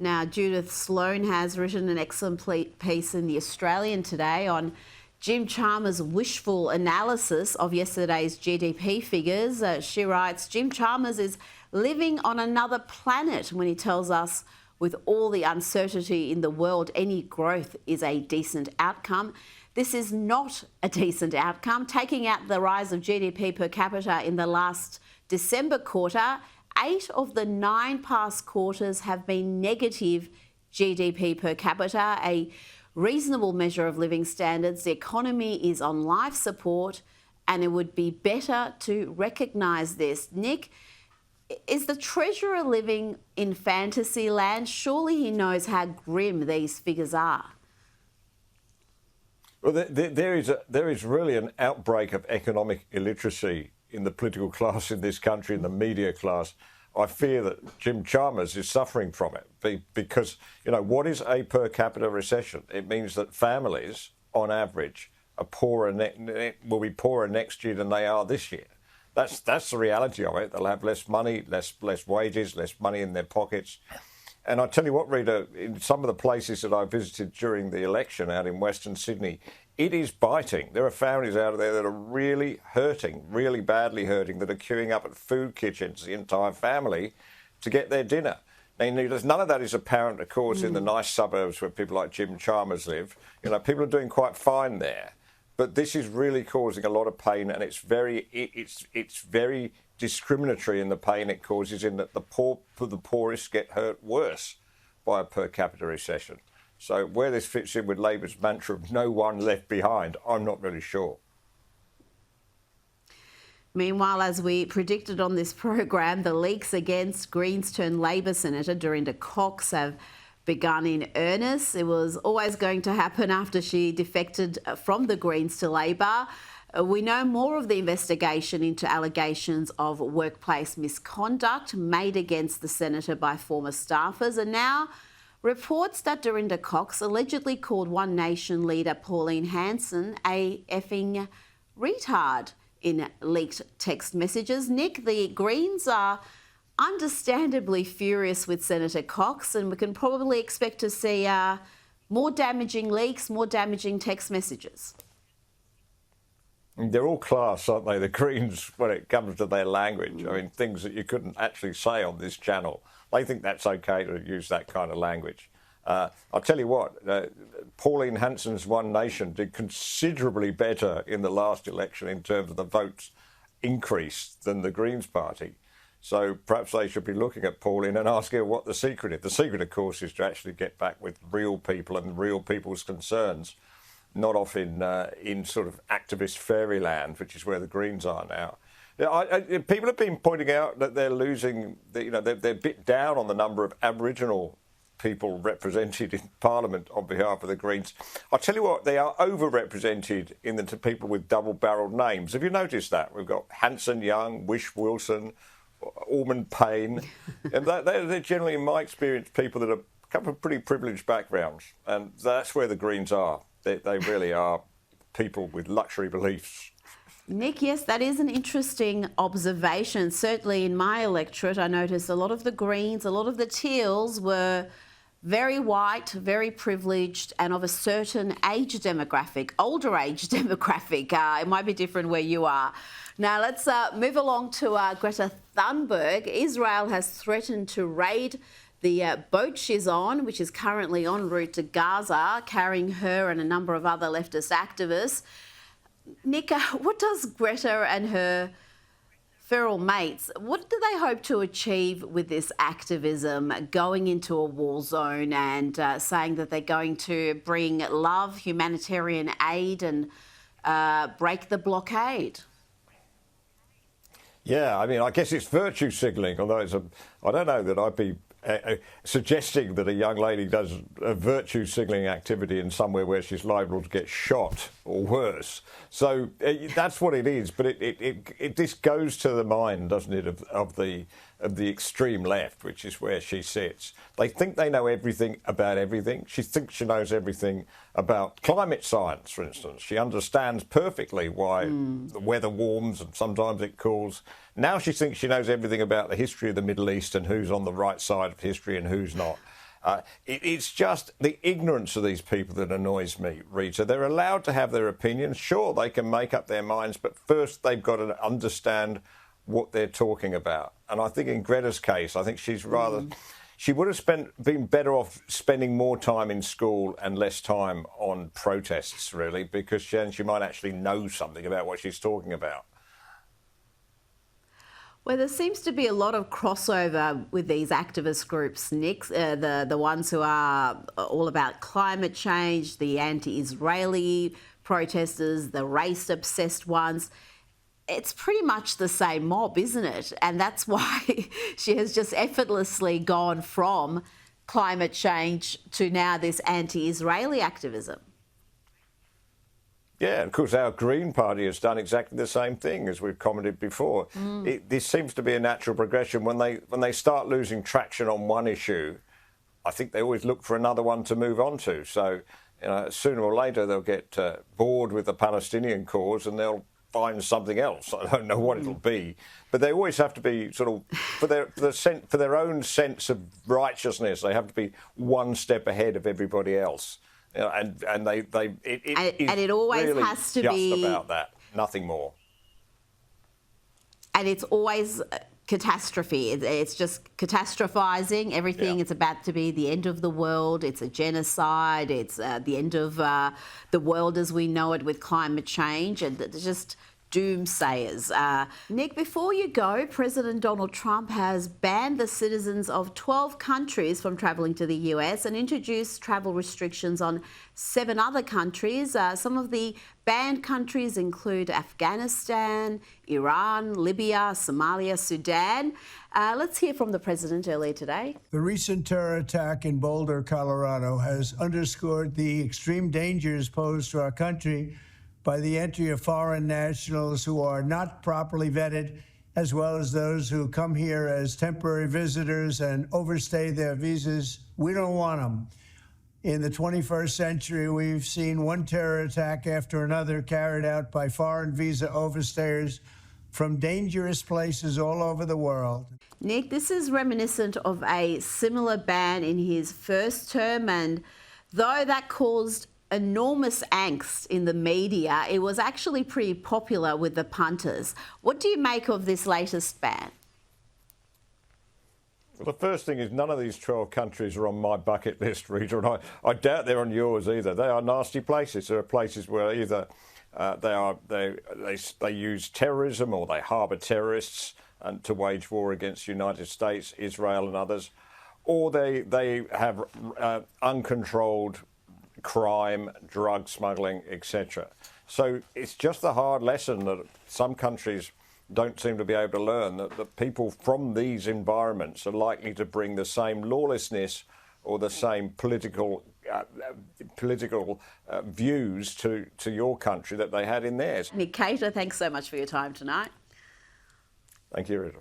Now, Judith Sloan has written an excellent piece in The Australian today on Jim Chalmers' wishful analysis of yesterday's GDP figures. She writes, Jim Chalmers is living on another planet when he tells us with all the uncertainty in the world, any growth is a decent outcome. This is not a decent outcome. Taking out the rise of GDP per capita in the last December quarter, 8 of the 9 past quarters have been negative GDP per capita, a reasonable measure of living standards. The economy is on life support, and it would be better to recognise this. Nick, is the Treasurer living in fantasy land? Surely he knows how grim these figures are. Well, there is really an outbreak of economic illiteracy in the political class in this country, in the media class. I fear that Jim Chalmers is suffering from it because, you know, what is a per capita recession? It means that families, on average, are will be poorer next year than they are this year. That's the reality of it. They'll have less money, less wages, less money in their pockets. And I tell you what, Rita, in some of the places that I visited during the election out in Western Sydney, it is biting. There are families out there that are really hurting, really badly hurting, that are queuing up at food kitchens, the entire family, to get their dinner. Now, none of that is apparent, of course, in the nice suburbs where people like Jim Chalmers live. You know, people are doing quite fine there. But this is really causing a lot of pain, and it's very discriminatory in the pain it causes, in that the poorest get hurt worse by a per capita recession. So where this fits in with Labor's mantra of no one left behind, I'm not really sure. Meanwhile, as we predicted on this program, the leaks against Greens turned Labor Senator Dorinda Cox have begun in earnest. It was always going to happen after she defected from the Greens to Labor. We know more of the investigation into allegations of workplace misconduct made against the senator by former staffers, and now reports that Dorinda Cox allegedly called One Nation leader Pauline Hanson a effing retard in leaked text messages. Nick, the Greens are understandably furious with Senator Cox, and we can probably expect to see more damaging leaks, more damaging text messages. They're all class, aren't they, the Greens, when it comes to their language? I mean, things that you couldn't actually say on this channel. They think that's okay to use that kind of language. I'll tell you what, Pauline Hanson's One Nation did considerably better in the last election in terms of the votes increase than the Greens party. So perhaps they should be looking at Pauline and asking her what the secret is. The secret, of course, is to actually get back with real people and real people's concerns, not off in sort of activist fairyland, which is where the Greens are now. People have been pointing out that they're losing, they're a bit down on the number of Aboriginal people represented in Parliament on behalf of the Greens. I'll tell you what, they are overrepresented in the people with double-barrelled names. Have you noticed that? We've got Hanson Young, Wish Wilson, Ormond Payne, and they're generally, in my experience, people that come from pretty privileged backgrounds, and that's where the Greens are. They really are people with luxury beliefs. Nick, yes, that is an interesting observation. Certainly in my electorate, I noticed a lot of the Greens, a lot of the Teals were very white, very privileged, and of a certain age demographic, older age demographic. It might be different where you are. Now, let's move along to Greta Thunberg. Israel has threatened to raid the boat she's on, which is currently en route to Gaza, carrying her and a number of other leftist activists. Nick, what does Greta and her feral mates, what do they hope to achieve with this activism, going into a war zone and saying that they're going to bring love, humanitarian aid and break the blockade? Yeah, I mean, I guess it's virtue signalling, although I don't know that I'd be suggesting that a young lady does a virtue signalling activity in somewhere where she's liable to get shot or worse. So that's what it is. But this goes to the mind, doesn't it, of the extreme left, which is where she sits. They think they know everything about everything. She thinks she knows everything about climate science, for instance. She understands perfectly why the weather warms and sometimes it cools. Now she thinks she knows everything about the history of the Middle East and who's on the right side of history and who's not. It's just the ignorance of these people that annoys me, Rita. They're allowed to have their opinions. Sure, they can make up their minds, but first they've got to understand what they're talking about. And I think in Greta's case, I think she's rather... She would have been better off spending more time in school and less time on protests, really, because she might actually know something about what she's talking about. Well, there seems to be a lot of crossover with these activist groups, Nick, the ones who are all about climate change, the anti-Israeli protesters, the race-obsessed ones. It's pretty much the same mob, isn't it? And that's why she has just effortlessly gone from climate change to now this anti-Israeli activism. Yeah, of course, our Green Party has done exactly the same thing, as we've commented before. This seems to be a natural progression. When they start losing traction on one issue, I think they always look for another one to move on to. So sooner or later they'll get bored with the Palestinian cause and they'll find something else. I don't know what it'll be, but they always have to be sort of for their own sense of righteousness. They have to be one step ahead of everybody else, and it always really has to just be about that, nothing more. And it's always catastrophe. It's just catastrophizing everything. Yeah. It's about to be the end of the world. It's a genocide. It's the end of the world as we know it with climate change, and it's just doomsayers. Nick, before you go, President Donald Trump has banned the citizens of 12 countries from travelling to the US and introduced travel restrictions on 7 other countries. Some of the banned countries include Afghanistan, Iran, Libya, Somalia, Sudan. Let's hear from the president earlier today. The recent terror attack in Boulder, Colorado, has underscored the extreme dangers posed to our country by the entry of foreign nationals who are not properly vetted, as well as those who come here as temporary visitors and overstay their visas. We don't want them. In the 21st century, we've seen one terror attack after another carried out by foreign visa overstayers from dangerous places all over the world. Nick, this is reminiscent of a similar ban in his first term, and though that caused enormous angst in the media, it was actually pretty popular with the punters. What do you make of this latest ban? Well, the first thing is none of these 12 countries are on my bucket list, Rita, and I doubt they're on yours either. They are nasty places. There are places where either they use terrorism or they harbour terrorists and to wage war against the United States, Israel and others, or they have uncontrolled crime, drug smuggling, etc. So it's just a hard lesson that some countries don't seem to be able to learn, that people from these environments are likely to bring the same lawlessness or the same political views to your country that they had in theirs. Nick Cater, thanks so much for your time tonight. Thank you, Rita.